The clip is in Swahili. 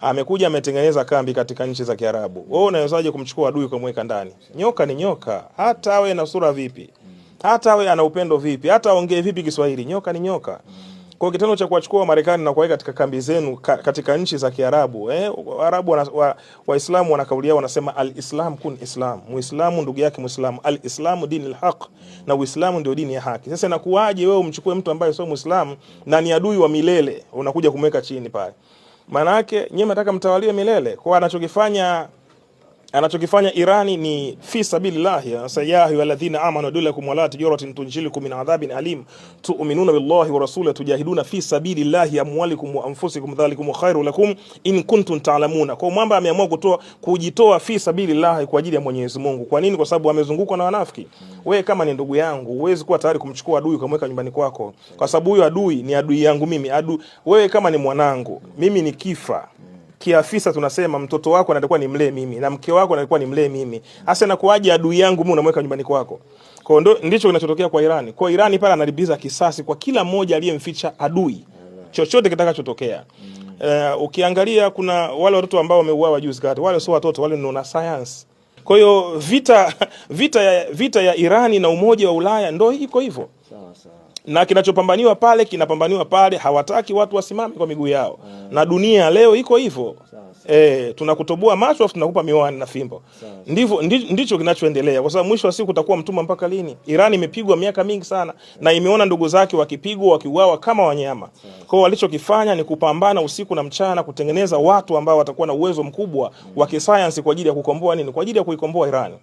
amekuja ametengeneza kambi katika nchi za Kiarabu. Wewe unawezaje kumchukua adui kumweka ndani? Nyoka ni nyoka, hata awe na sura vipi, hata awe ana upendo vipi, hata aongee vipi Kiswahili, nyoka ni nyoka. Kwa kitendo cha kuwachukua Marekani na kuweka katika kambi zenu katika nchi za Kiarabu, Waarabu Waislamu wanakaulia wanasema al-Islam kun Islam, Muislamu ndugu yake Muislamu, al-Islamu dinul haq, na Uislamu ndio dini ya haki. Sasa inakuwaje wewe umchukue mtu ambaye sio Muislamu na ni adui wa milele unakuja kumweka chini pale? Maana yake nyinyi mnataka mtawalie milele. Kwa anachokifanya Irani ni fi sabilillah, sayahi walladhina amanu dulakum wala tijaratin tunjilukum min adhabin alim tu'minuna billahi wa rasulihi tujahiduna fi sabilillah amwalikum wa anfusikum dhalikum khairul lakum in kuntum ta'lamuna. Kwa mwamba ameamua kujitoa fi sabilillah kwa ajili ya Mwenyezi Mungu. Kwa nini? Kwa sababu amezungukwa na wanafiki. Wewe kama ni ndugu yangu huwezi kuwa tayari kumchukua adui kumweka nyumbani kwako, kwa sababu huyo adui ni adui yangu mimi. Wewe kama ni mwanangu, mimi ni kifa kiafisa tunasema mtoto wako anatakuwa ni mlee mimi na mke wako anatakuwa ni mlee mimi. Hasa inakuaje adui yangu mimi unamweka nyumbani kwako? Kwa ndicho kinachotokea kwa Irani. Kwa Irani pale analipiza kisasi kwa kila mmoja aliyemficha adui, chochote kitakachotokea. Ukiangalia kuna wale watoto ambao wameuawa juzi kati, wale sio watoto, wale ni wana science. Kwa hiyo vita ya Irani na Umoja wa Ulaya ndio iko hivyo. Sawa sawa. Na kinachopambaniwa pale kinapambaniwa pale, hawataki watu wasimame kwa miguu yao. Na dunia leo iko hivyo. Tunakutoboa macho afu tunakupa miwani na fimbo. Ndicho kinachoendelea, kwa sababu mwisho wa siku utakuwa mtumwa mpaka lini? Irani imepigwa miaka mingi sana na imeona ndugu zake wakipigwa wakiuawa kama wanyama. Kwa hiyo walichokifanya ni kupambana usiku na mchana kutengeneza watu ambao watakuwa na uwezo mkubwa wa kisayansi kwa ajili ya kukomboa nini? Kwa ajili ya kuikomboa Irani.